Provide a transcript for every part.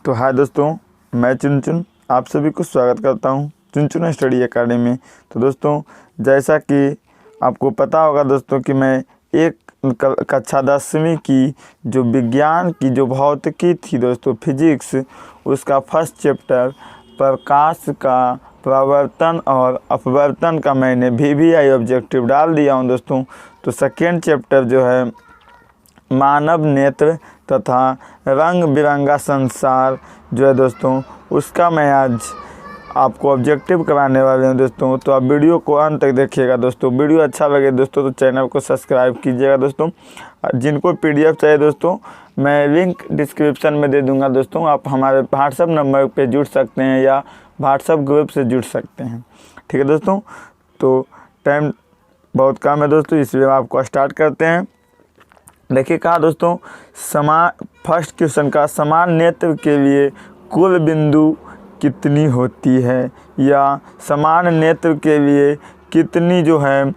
तो हाय दोस्तों, मैं चुनचुन आप सभी को स्वागत करता हूं चुनचुन स्टडी एकेडमी में। तो दोस्तों, जैसा कि आपको पता होगा दोस्तों कि मैं एक कक्षा 10वीं की जो विज्ञान की जो भौतिकी थी दोस्तों, फिजिक्स, उसका फर्स्ट चैप्टर प्रकाश का प्रवर्तन और अपवर्तन का मैंने VVI ऑब्जेक्टिव डाल दिया हूं दोस्तों। तो सेकेंड चैप्टर जो है मानव नेत्र तथा रंग बिरंगा संसार जो है दोस्तों, उसका मैं आज आपको ऑब्जेक्टिव कराने वाले हैं दोस्तों। तो आप वीडियो को अंत तक देखिएगा दोस्तों। वीडियो अच्छा लगे दोस्तों तो चैनल को सब्सक्राइब कीजिएगा दोस्तों। जिनको PDF चाहिए दोस्तों, मैं लिंक डिस्क्रिप्शन में दे दूंगा दोस्तों। आप हमारे व्हाट्सएप नंबर पे जुड़ सकते हैं या व्हाट्सएप ग्रुप से जुड़ सकते हैं, ठीक है दोस्तों। तो टाइम बहुत कम है दोस्तों, इसलिए आपको स्टार्ट करते हैं। देखिए कहा दोस्तों, फर्स्ट क्वेश्चन का समान नेत्र के लिए कुल बिंदु कितनी होती है, या समान नेत्र के लिए कितनी जो है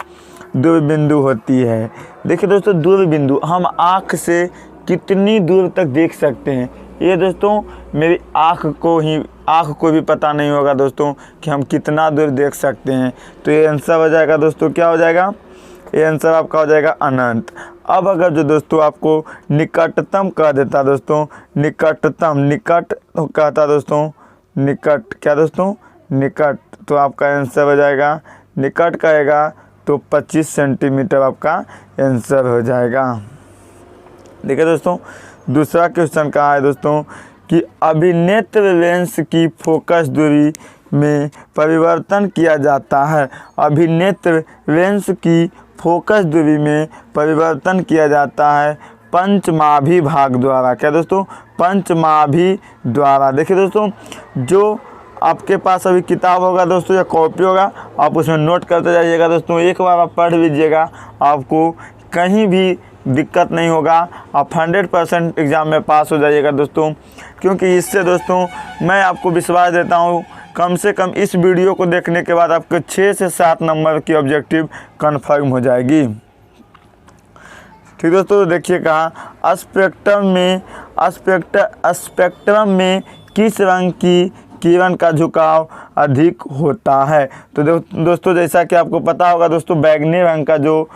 दूर बिंदु होती है। देखिए दोस्तों, दूर बिंदु हम आँख से कितनी दूर तक देख सकते हैं, ये दोस्तों मेरी आँख को भी पता नहीं होगा दोस्तों कि हम कितना दूर देख सकते हैं। तो ये आंसर हो जाएगा दोस्तों, क्या हो जाएगा, ये आंसर आपका हो जाएगा अनंत। अब अगर जो दोस्तों आपको निकटतम कह देता दोस्तों, निकटतम, निकट कहता दोस्तों, निकट क्या दोस्तों, निकट, तो आपका आंसर हो जाएगा, निकट कहेगा तो 25 सेंटीमीटर आपका आंसर हो जाएगा। देखिए दोस्तों, दूसरा क्वेश्चन कहा है दोस्तों कि अभिनेत्र लेंस की फोकस दूरी में परिवर्तन किया जाता है। अभिनेत्र लेंस की फोकस दूरी में परिवर्तन किया जाता है पंचमाभी भाग द्वारा। क्या दोस्तों, पंचमाभी द्वारा। देखिए दोस्तों, जो आपके पास अभी किताब होगा दोस्तों या कॉपी होगा, आप उसमें नोट करते जाइएगा दोस्तों। एक बार आप पढ़ लीजिएगा, आपको कहीं भी दिक्कत नहीं होगा, आप 100% एग्ज़ाम में पास हो जाइएगा दोस्तों। क्योंकि इससे दोस्तों मैं आपको विश्वास देता हूँ, कम से कम इस वीडियो को देखने के बाद आपके 6 से 7 नंबर की ऑब्जेक्टिव कन्फर्म हो जाएगी, ठीक दोस्तों। देखिए कहा स्पेक्ट्रम में किस रंग की किरण का झुकाव अधिक होता है। तो दोस्तों, जैसा कि आपको पता होगा दोस्तों, बैगनी रंग का जो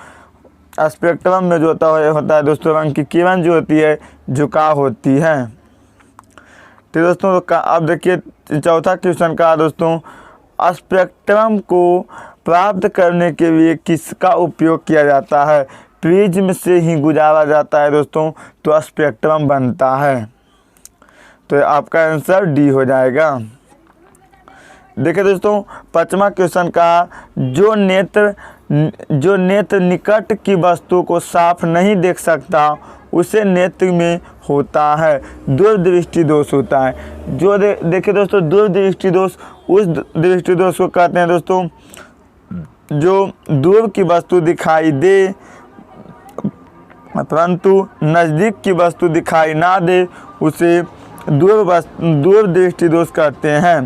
स्पेक्ट्रम में जो होता है दोस्तों, रंग की किरण जो होती है झुकाव होती है, ठीक दोस्तों। तो अब देखिए चौथा क्वेश्चन का दोस्तों, स्पेक्ट्रम को प्राप्त करने के लिए किसका उपयोग किया जाता है। प्रिज्म से ही गुजारा जाता है दोस्तों, तो स्पेक्ट्रम बनता है। तो आपका आंसर डी हो जाएगा। देखिए दोस्तों, पांचवा क्वेश्चन का जो नेत्र निकट की वस्तु को साफ नहीं देख सकता, उसे नेत्र में होता है दूरदृष्टि दोष होता है। जो देखिए दोस्तों, दूरदृष्टि दोष उस दृष्टि दोष को कहते हैं दोस्तों जो दूर की वस्तु दिखाई दे परंतु नज़दीक की वस्तु दिखाई ना दे, उसे दूरदृष्टि दोष कहते हैं।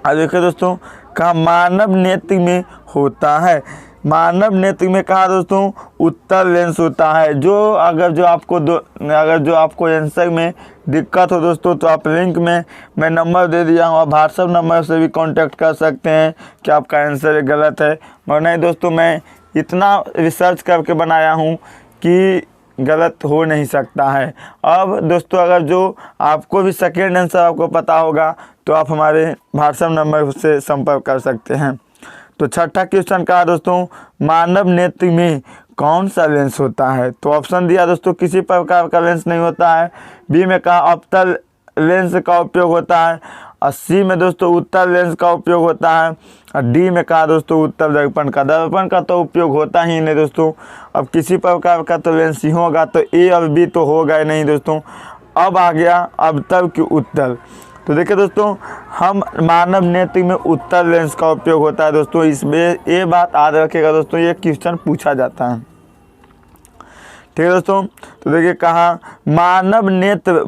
अब देखिए दोस्तों, कहा मानव नेत्र में होता है। मानव नेत्र में कहा दोस्तों उत्तर लेंस होता है। अगर जो आपको आंसर में दिक्कत हो दोस्तों, तो आप लिंक में मैं नंबर दे दिया हूँ, आप व्हाट्सएप नंबर से भी कांटेक्ट कर सकते हैं कि आपका आंसर गलत है। मगर नहीं दोस्तों, मैं इतना रिसर्च करके बनाया हूँ कि गलत हो नहीं सकता है। अब दोस्तों, अगर जो आपको भी सेकेंड आंसर आपको पता होगा तो आप हमारे व्हाट्सएप नंबर से संपर्क कर सकते हैं। तो छठा क्वेश्चन कहा दोस्तों, मानव नेत्र में कौन सा लेंस होता है। तो ऑप्शन दिया दोस्तों, किसी प्रकार का लेंस नहीं होता है। बी में कहा अवतल लेंस का उपयोग होता है, और सी में दोस्तों उत्तल लेंस का उपयोग होता है, और डी में कहा दोस्तों उत्तल दर्पण का तो उपयोग होता ही नहीं दोस्तों। अब किसी प्रकार का तो लेंस ही होगा, तो ए और बी तो होगा ही नहीं दोस्तों। अब आ गया अवतल की उत्तल। तो देखिए दोस्तों, हम मानव नेत्र में उत्तल लेंस का उपयोग होता है दोस्तों। इसमें ये बात याद रखिएगा दोस्तों, ये क्वेश्चन पूछा जाता है, ठीक है दोस्तों। तो देखिए कहा मानव नेत्र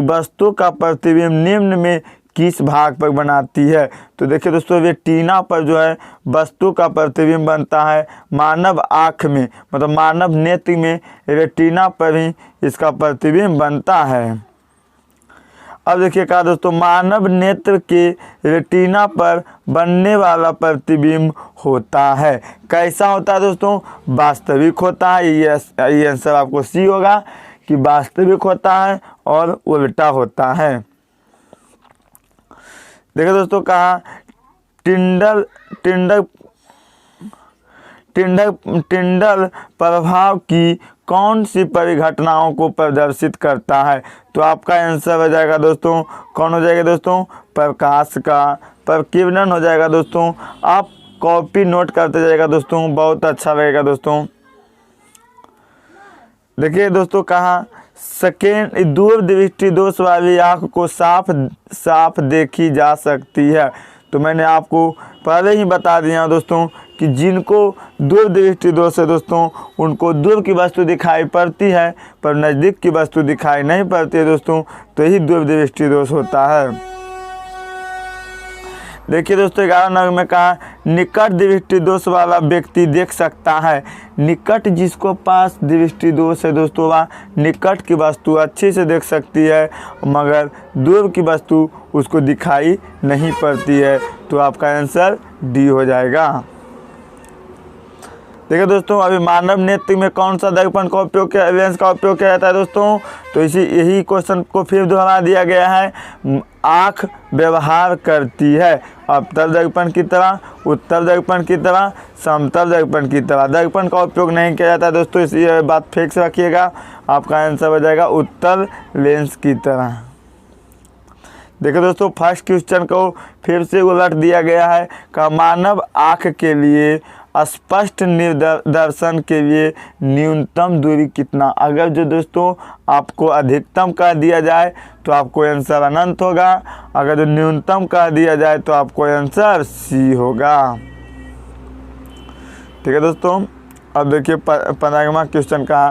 वस्तु का प्रतिबिंब निम्न में किस भाग पर बनाती है? तो देखिए दोस्तों, रेटिना पर जो है वस्तु का प्रतिबिंब बनता है। मानव आँख में, मतलब मानव नेत्र में रेटिना पर ही इसका प्रतिबिंब बनता है। अब देखिए कहा दोस्तों, मानव नेत्र के रेटिना पर बनने वाला प्रतिबिंब होता है। कैसा होता है दोस्तों? वास्तविक होता है। ये आंसर आपको सी होगा कि वास्तविक होता है और उल्टा होता है। देखिए दोस्तों, कहा टिंडल प्रभाव की कौन सी परिघटनाओं को प्रदर्शित करता है? तो आपका आंसर हो जाएगा दोस्तों, कौन हो जाएगा दोस्तों? प्रकाश का प्रकीर्णन हो जाएगा दोस्तों। आप कॉपी नोट करते जाएगा दोस्तों, बहुत अच्छा रहेगा दोस्तों। देखिए दोस्तों, कहा सेकेंड दूरदृष्टि दोष वाली आँख को साफ देखी जा सकती है। तो मैंने आपको पहले ही बता दिया दोस्तों कि जिनको दूरदृष्टि दोष है दोस्तों, उनको दूर की वस्तु दिखाई पड़ती है पर नज़दीक की वस्तु दिखाई नहीं पड़ती है दोस्तों, तो यही दूरदृष्टि दोष होता है। देखिए दोस्तों, 11 नंबर में कहा निकट दृष्टि दोष वाला व्यक्ति देख सकता है। निकट जिसको पास दृष्टि दोष है दोस्तों, वह निकट की वस्तु अच्छे से देख सकती है, मगर दूर की वस्तु उसको दिखाई नहीं पड़ती है। तो आपका आंसर डी हो जाएगा। देखिए दोस्तों, अभी मानव नेत्र में कौन सा दर्पण का उपयोग किया, लेंस का उपयोग किया जाता है दोस्तों? तो यही क्वेश्चन को फिर दोहरा दिया गया है। आँख व्यवहार करती है अवतल दर्पण की तरह, उत्तल दर्पण की तरह, समतल दर्पण की तरह। दर्पण का उपयोग नहीं किया जाता है दोस्तों, इसी बात फिक्स रखिएगा। आपका आंसर हो जाएगा उत्तल लेंस की तरह। देखिए दोस्तों, फर्स्ट क्वेश्चन को फिर से उलट दिया गया है का मानव आँख के लिए स्पष्ट दर्शन के लिए न्यूनतम दूरी कितना? अगर जो दोस्तों आपको अधिकतम कह दिया जाए तो आपको आंसर अनंत होगा, अगर जो न्यूनतम कह दिया जाए तो आपको आंसर सी होगा। ठीक है दोस्तों, अब देखिए 15वां क्वेश्चन का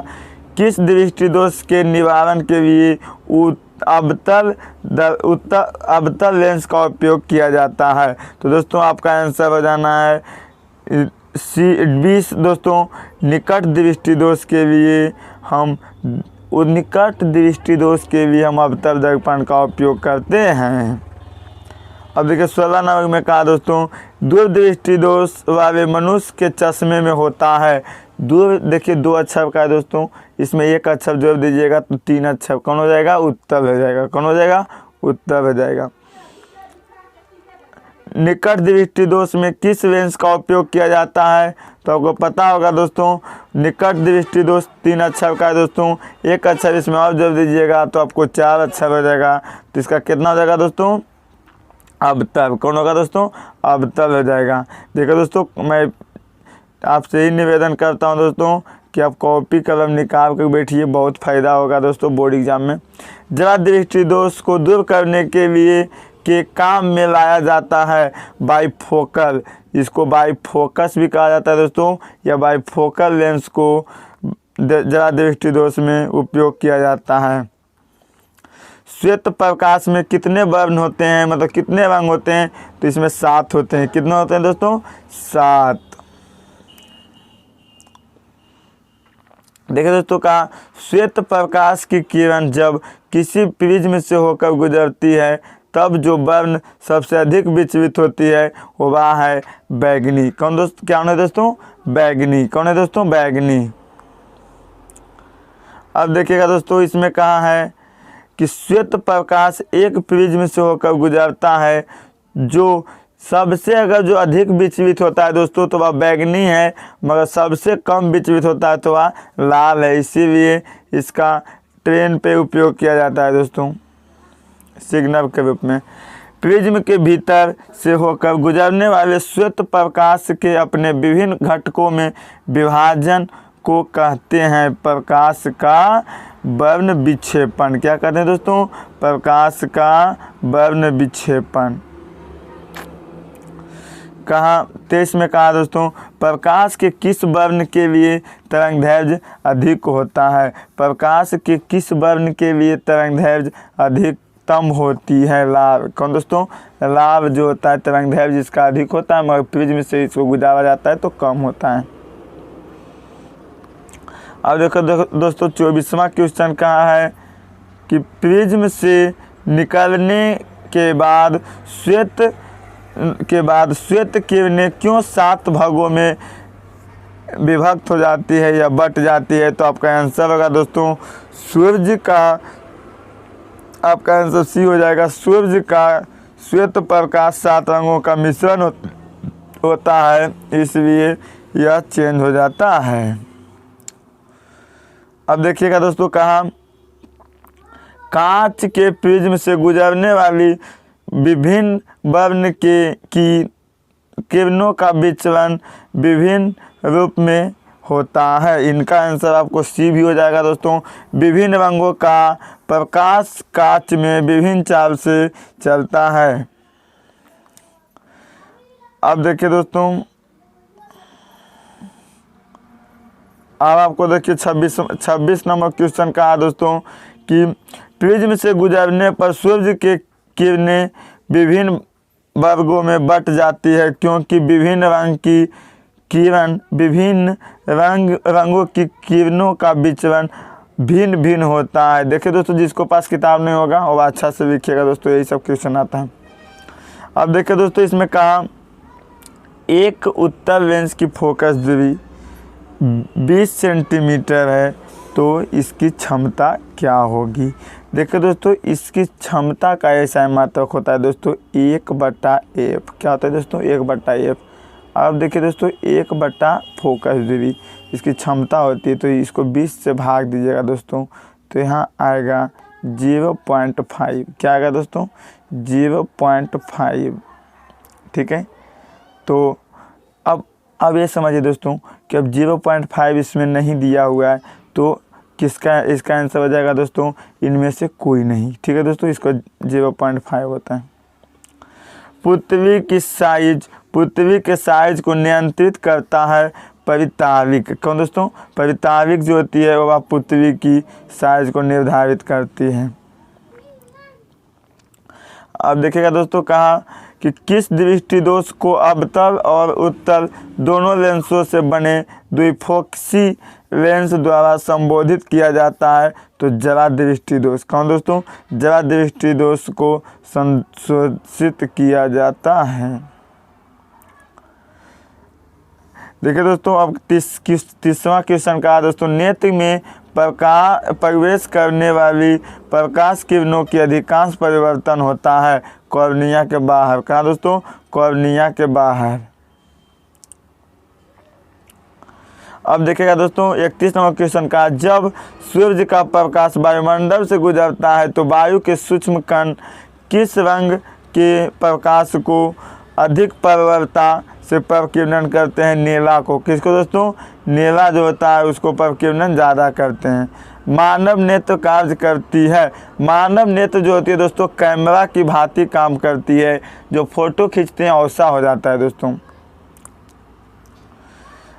किस दृष्टि दोष के निवारण के लिए अवतल लेंस का उपयोग किया जाता है? तो दोस्तों आपका आंसर हो जाना है C20 दोस्तों। निकट दृष्टि दोष के लिए हम अवतल दर्पण का उपयोग करते हैं। अब देखिए 16 नंबर में कहा दोस्तों दूरदृष्टि दोष वाले मनुष्य के चश्मे में होता है। दूर देखिए 2 अक्षर का है दोस्तों, इसमें 1 अक्षर जोड़ दीजिएगा तो 3 अक्षर कौन हो जाएगा? उत्तर हो जाएगा। कौन हो जाएगा? उत्तर हो जाएगा। निकट दृष्टि दोष में किस लेंस का उपयोग किया जाता है? तो आपको पता होगा दोस्तों, निकट दृष्टि दोष 3 अक्षर का है दोस्तों, 1 अक्षर इसमें और जोड़ दीजिएगा तो आपको 4 अक्षर हो जाएगा। तो इसका कितना हो जाएगा दोस्तों? अवतल। कौन होगा दोस्तों? अवतल हो जाएगा। देखो दोस्तों, मैं आपसे ही निवेदन करता हूं दोस्तों कि आप कॉपी कलम निकाल कर बैठिए, बहुत फ़ायदा होगा दोस्तों बोर्ड एग्जाम में। जरा दृष्टि दोष को दूर करने के लिए के काम में लाया जाता है बाइफोकल, इसको बाइफोकस भी कहा जाता है दोस्तों, या बाइफोकल लेंस को जरा दृष्टि दोष में उपयोग किया जाता है। श्वेत प्रकाश में कितने वर्ण होते हैं, मतलब कितने रंग होते हैं? तो इसमें 7 होते हैं। कितने होते हैं दोस्तों? 7। देखिए दोस्तों, का श्वेत प्रकाश की किरण जब किसी प्रिज्म से होकर गुजरती है तब जो वर्ण सबसे अधिक विचलित होती है वो वह है बैगनी। कौन दोस्तों? क्या है दोस्तों? बैगनी। कौन है दोस्तों? बैगनी। अब देखिएगा दोस्तों, इसमें कहा है कि श्वेत प्रकाश एक प्रिज्म से होकर गुजरता है, जो सबसे अगर जो अधिक विचलित होता है दोस्तों तो वह बैगनी है, मगर सबसे कम विचलित होता है तो वह लाल है। इसीलिए इसका ट्रेन पे उपयोग किया जाता है दोस्तों, सिग्नल के रूप में। प्रिज्म के भीतर से होकर गुजरने वाले श्वेत प्रकाश के अपने विभिन्न घटकों में विभाजन को कहते हैं प्रकाश का वर्ण विक्षेपण। क्या कहते हैं दोस्तों? प्रकाश का वर्ण विक्षेपण। कहा 23 में कहा दोस्तों प्रकाश के किस वर्ण के लिए तरंगदैर्घ्य अधिक होता है? प्रकाश के किस वर्ण के लिए तरंगदैर्घ्य अधिक कम होती है। लाभ कौन दोस्तों, लाभ जो होता है तरंग दैर्घ्य जिसका अधिक होता है मगर प्रिज्म से इसको गुजारा जाता है तो कम होता है। अब देखो दोस्तों 24वां क्वेश्चन कहाँ है कि प्रिज्म से निकलने के बाद श्वेत किरणें क्यों 7 भागों में विभक्त हो जाती है या बट जाती है। तो आपका आंसर होगा दोस्तों सूर्य का, आपका आंसर सी हो जाएगा। सूर्य का श्वेत प्रकाश 7 रंगों का मिश्रण होता है इसलिए यह चेंज हो जाता है। अब देखिएगा दोस्तों कहाँ, कांच के प्रिज्म से गुजरने वाली विभिन्न वर्ण की किरणों का विचलन विभिन्न रूप में होता है। इनका आंसर आपको सी भी हो जाएगा दोस्तों। विभिन्न रंगों का प्रकाश कांच में विभिन्न चाल से चलता है। अब देखिए दोस्तों, अब आपको देखिए 26 नंबर क्वेश्चन का है दोस्तों कि प्रिज्म से गुजरने पर सूर्य के किरणें विभिन्न वर्गों में बट जाती है क्योंकि विभिन्न रंग की किरण विभिन्न रंगों की किरणों का विचलन भिन्न भिन्न होता है। देखिए दोस्तों, जिसको पास किताब नहीं होगा वो अच्छा से लिखिएगा दोस्तों, यही सब क्वेश्चन आता है। अब देखिए दोस्तों, इसमें कहा एक उत्तर लेंस की फोकस दूरी 20 सेंटीमीटर है तो इसकी क्षमता क्या होगी। देखिए दोस्तों, इसकी क्षमता का ऐसा मात्रक होता है दोस्तों 1/f। क्या होता है दोस्तों 1/f। अब देखिए दोस्तों 1/ फोकस दूरी इसकी क्षमता होती है तो इसको 20 से भाग दीजिएगा दोस्तों तो यहाँ आएगा 0.5। क्या आएगा दोस्तों 0.5। ठीक है, तो अब ये समझिए दोस्तों कि अब 0.5 इसमें नहीं दिया हुआ है तो इसका आंसर हो जाएगा दोस्तों इनमें से कोई नहीं। ठीक है दोस्तों, इसका 0.5 होता है। पृथ्वी के साइज को नियंत्रित करता है परिताविक। कौन दोस्तों, परिताविक जो होती है वह पृथ्वी की साइज को निर्धारित करती है। अब देखिएगा दोस्तों कहा कि किस दृष्टि दोष को अवतल और उत्तल दोनों लेंसों से बने द्विफोक्सी लेंस द्वारा संबोधित किया जाता है। तो जरा दृष्टि दोष। कौन दोस्तों, जरा दृष्टि दोष को संशोधित किया जाता है। देखिए दोस्तों, अब 30वां क्वेश्चन का दोस्तों नेत्र में प्रवेश करने वाली प्रकाश किरणों की अधिकांश परिवर्तन होता है कॉर्निया के बाहर। कहाँ दोस्तों, कॉर्निया के बाहर। अब देखिएगा दोस्तों 31 नंबर क्वेश्चन का, जब सूर्य का प्रकाश वायुमंडल से गुजरता है तो वायु के सूक्ष्म कण किस रंग के प्रकाश को अधिक प्रवरता से प्रकिरणन करते हैं। नीला को। किसको दोस्तों, नीला जो होता है उसको प्रकिरणन ज़्यादा करते हैं। मानव नेत्र कार्य करती है। मानव नेत्र जो होती है दोस्तों कैमरा की भांति काम करती है, जो फोटो खींचते हैं वैसा हो जाता है दोस्तों।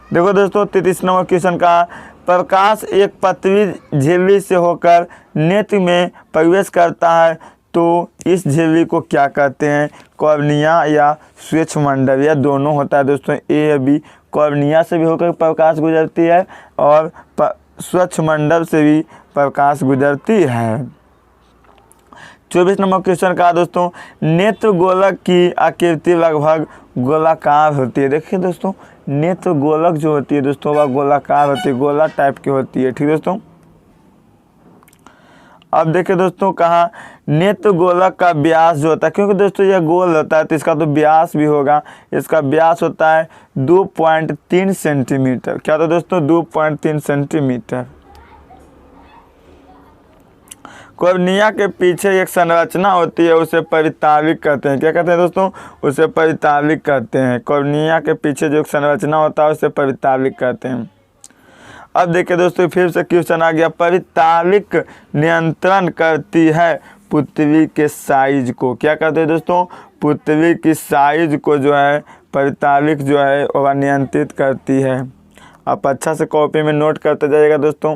देखो दोस्तों 33 नंबर क्वेश्चन का, प्रकाश एक पतली झिल्ली से होकर नेत्र में प्रवेश करता है तो इस झिल्ली को क्या कहते हैं। कॉर्निया या श्वेतमंडल, या दोनों होता है दोस्तों, ए या बी। कॉर्निया से भी होकर प्रकाश गुजरती है और श्वेतमंडल से भी प्रकाश गुजरती है। 24 नंबर क्वेश्चन का दोस्तों, नेत्र गोलक की आकृति लगभग गोलाकार होती है। देखिए दोस्तों, नेत्र गोलक जो होती है दोस्तों वह गोलाकार होती है, गोला टाइप की होती है। ठीक दोस्तों, अब देखिए दोस्तों कहा नेत्र गोलक का व्यास जो होता है, क्योंकि दोस्तों यह गोल होता है तो इसका तो व्यास भी होगा। इसका व्यास होता है 2.3 सेंटीमीटर। क्या होता है दोस्तों, 2.3 सेंटीमीटर। कॉर्निया के पीछे एक संरचना होती है, उसे परिताविक कहते हैं। क्या कहते हैं दोस्तों, उसे परिताविक कहते हैं। कॉर्निया के पीछे जो संरचना होता है उसे परिताविक कहते हैं। अब देखिए दोस्तों फिर से क्वेश्चन आ गया, परिताविक नियंत्रण करती है पृथ्वी के साइज को। क्या कहते हैं दोस्तों, पृथ्वी की साइज को जो है परिताविक जो है वह नियंत्रित करती है। आप अच्छा से कॉपी में नोट करते जाइएगा दोस्तों।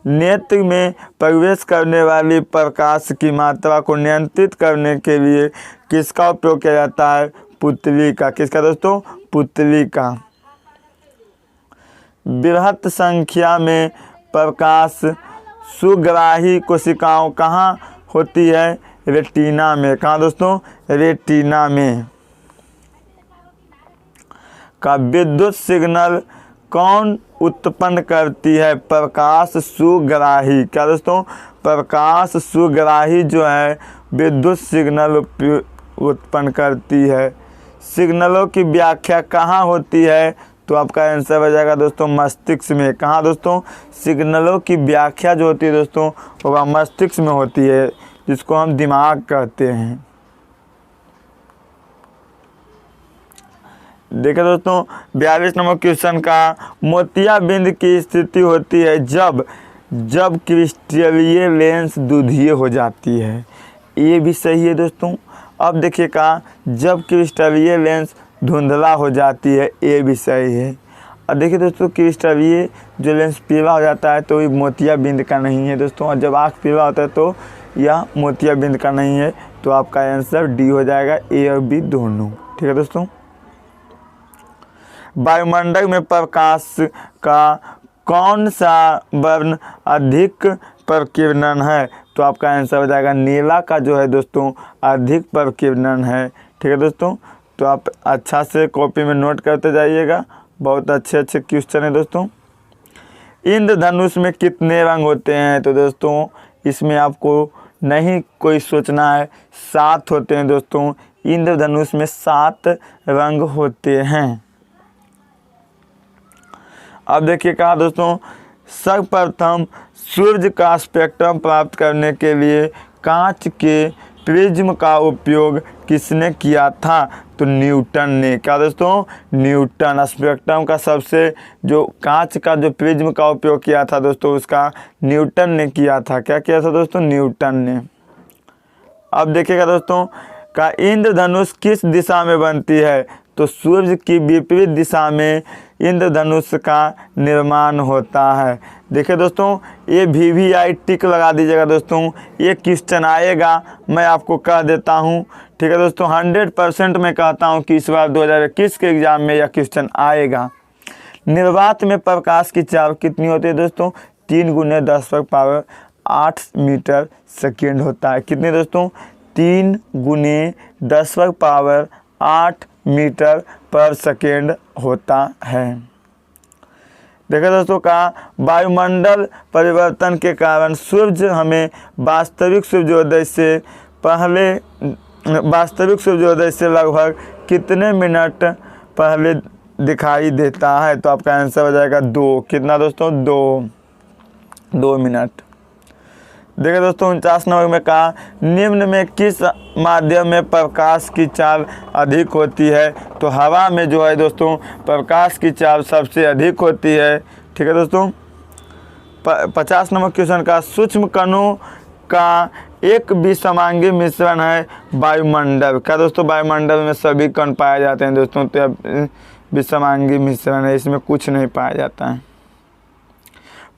नेत्र में प्रवेश करने वाली प्रकाश की मात्रा को नियंत्रित करने के लिए किसका उपयोग किया जाता है? पुतली का। किसका दोस्तों? पुतली का। बृहत संख्या में प्रकाश सुग्राही कोशिकाओं कहाँ होती है? रेटिना में। कहाँ दोस्तों? रेटिना में। का विद्युत सिग्नल कौन उत्पन्न करती है? प्रकाश सुग्राही। क्या दोस्तों? प्रकाश सुग्राही जो है विद्युत सिग्नल उत्पन्न करती है। सिग्नलों की व्याख्या कहाँ होती है? तो आपका आंसर हो जाएगा दोस्तों मस्तिष्क में। कहाँ दोस्तों? सिग्नलों की व्याख्या जो होती है दोस्तों वह मस्तिष्क में होती है, जिसको हम दिमाग कहते हैं। देखिए दोस्तों 42 नंबर क्वेश्चन का, मोतियाबिंद की स्थिति होती है जब क्रिस्टलीय लेंस दुधिये हो जाती है। ये भी सही है दोस्तों। अब देखिएगा जब क्रिस्टलीय लेंस धुंधला हो जाती है, ये भी सही है। और देखिए दोस्तों क्रिस्टलीय जो लेंस पीला हो जाता है तो ये मोतियाबिंद का नहीं है दोस्तों, और जब आँख पीला होता है तो यह मोतियाबिंद का नहीं है। तो आपका आंसर डी हो जाएगा, ए और बी दोनों। ठीक है दोस्तों। वायुमंडल में प्रकाश का कौन सा वर्ण अधिक प्रकीर्णन है? तो आपका आंसर हो जाएगा नीला का जो है दोस्तों अधिक प्रकीर्णन है। ठीक है दोस्तों। तो आप अच्छा से कॉपी में नोट करते जाइएगा, बहुत अच्छे क्वेश्चन है दोस्तों। इंद्रधनुष में कितने रंग होते हैं? तो दोस्तों इसमें आपको नहीं कोई सोचना है, 7 होते हैं दोस्तों। इंद्रधनुष में 7 रंग होते हैं। अब देखिए कहा दोस्तों, सर्वप्रथम सूर्य का स्पेक्ट्रम प्राप्त करने के लिए कांच के प्रिज्म का उपयोग किसने किया था? तो न्यूटन ने। क्या दोस्तों? न्यूटन। स्पेक्ट्रम का सबसे जो कांच का जो प्रिज्म का उपयोग किया था दोस्तों, उसका न्यूटन ने किया था। क्या किया था दोस्तों? न्यूटन ने। अब देखिएगा दोस्तों का इंद्रधनुष किस दिशा में बनती है? तो सूर्य की विपरीत दिशा में इंद्रधनुष का निर्माण होता है। देखिए दोस्तों ये VVI टिक लगा दीजिएगा दोस्तों, ये क्वेश्चन आएगा, मैं आपको कह देता हूँ। ठीक है दोस्तों, 100% मैं कहता हूँ कि इस बार 2021 के एग्ज़ाम में यह क्वेश्चन आएगा। निर्वात में प्रकाश की चाल कितनी होती है दोस्तों? 3 × 10⁸ मीटर सेकेंड होता है। कितने दोस्तों? 3 × 10⁸ मीटर पर सेकेंड होता है। देखिए दोस्तों का वायुमंडल परिवर्तन के कारण सूर्य हमें वास्तविक सूर्योदय से लगभग कितने मिनट पहले दिखाई देता है? तो आपका आंसर हो जाएगा 2। कितना दोस्तों? 2 मिनट। देखिए दोस्तों 49 नंबर में कहा, निम्न में किस माध्यम में प्रकाश की चाल अधिक होती है? तो हवा में जो है दोस्तों प्रकाश की चाल सबसे अधिक होती है। ठीक है दोस्तों। 50 नंबर क्वेश्चन का, सूक्ष्म कणों का एक विषमांगी मिश्रण है वायुमंडल। क्या दोस्तों? वायुमंडल में सभी कण पाए जाते हैं दोस्तों, तो विषमांगी मिश्रण है, इसमें कुछ नहीं पाया जाता है।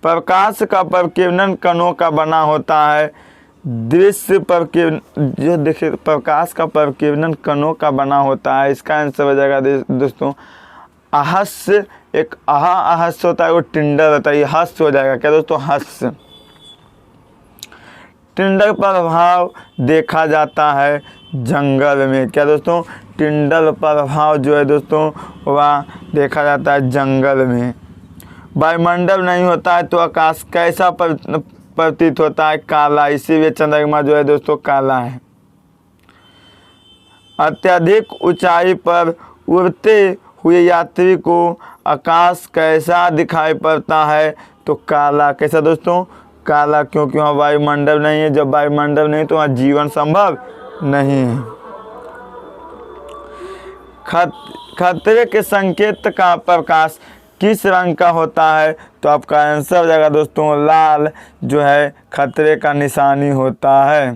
प्रकाश का प्रकीर्णन कणों का बना होता है। दृश्य प्रकीर्णन जो देखिए प्रकाश का प्रकीर्णन कणों का बना होता है। इसका आंसर हो जाएगा दोस्तों आहस्य। एक आहस्य होता है, वो टिंडल होता है, ये हस्य हो जाएगा। क्या दोस्तों? हस्य। टिंडल प्रभाव देखा जाता है जंगल में। क्या दोस्तों? टिंडल प्रभाव जो है दोस्तों वह देखा जाता है जंगल में। वायुमंडल नहीं होता है तो आकाश कैसा प्रतीत होता है? काला। इसीलिए चंद्रमा जो है दोस्तों काला है। अत्यधिक ऊंचाई पर उड़ते हुए यात्री को आकाश कैसा दिखाई पड़ता है? तो काला। कैसा दोस्तों? काला, क्योंकि वहाँ वायुमंडल नहीं है। जब वायुमंडल नहीं तो वहाँ जीवन संभव नहीं है। खतरे के संकेत का प्रकाश किस रंग का होता है? तो आपका आंसर हो जाएगा दोस्तों लाल, जो है खतरे का निशानी होता है।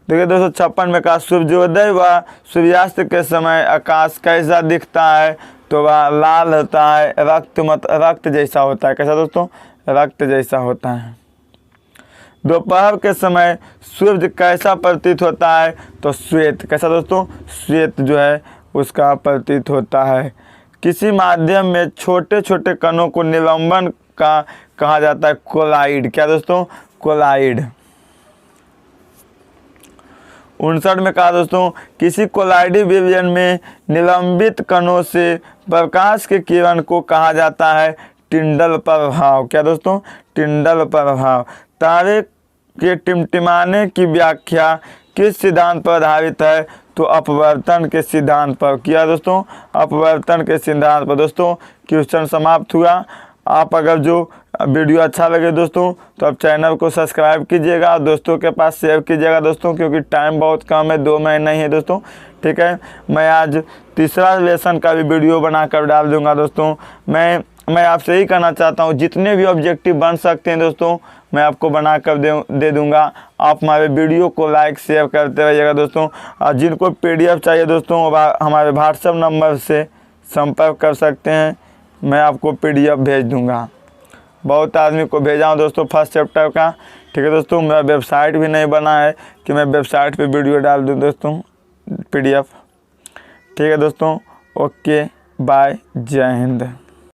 देखिए दोस्तों 56 में कहा, सूर्योदय व सूर्यास्त के समय आकाश कैसा दिखता है? तो वह लाल होता है, रक्त जैसा होता है। कैसा दोस्तों? रक्त जैसा होता है। दोपहर के समय सूर्य कैसा प्रतीत होता है? तो श्वेत। कैसा दोस्तों? श्वेत जो है उसका प्रतीत होता है। किसी माध्यम में छोटे छोटे कणों को निलंबन का कहा जाता है? कोलाइड। क्या दोस्तों? कोलाइड। 59 में कहा दोस्तों, किसी कोलाइडी विलयन में निलंबित कणों से प्रकाश के किरण को कहा जाता है? टिंडल प्रभाव। क्या दोस्तों? टिंडल प्रभाव। तारे के टिमटिमाने की व्याख्या किस सिद्धांत पर आधारित है? तो अपवर्तन के सिद्धांत पर। किया दोस्तों? अपवर्तन के सिद्धांत पर। दोस्तों क्वेश्चन समाप्त हुआ। आप अगर जो वीडियो अच्छा लगे दोस्तों तो आप चैनल को सब्सक्राइब कीजिएगा और दोस्तों के पास शेयर कीजिएगा दोस्तों, क्योंकि टाइम बहुत कम है, 2 महीने ही है दोस्तों। ठीक है, मैं आज तीसरा लेसन का भी वीडियो बनाकर डाल दूंगा दोस्तों। मैं आपसे यही कहना चाहता हूँ, जितने भी ऑब्जेक्टिव बन सकते हैं दोस्तों मैं आपको बना कर दे दूँगा। आप हमारे वीडियो को लाइक शेयर करते रहिएगा दोस्तों। और जिनको PDF चाहिए दोस्तों हमारे व्हाट्सएप नंबर से संपर्क कर सकते हैं, मैं आपको PDF भेज दूँगा। बहुत आदमी को भेजा हूँ दोस्तों फर्स्ट चैप्टर का। ठीक है दोस्तों, मेरा वेबसाइट भी नहीं बना है कि मैं वेबसाइट पे वीडियो डाल दूँ दोस्तों PDF। ठीक है दोस्तों, ओके बाय, जय हिंद।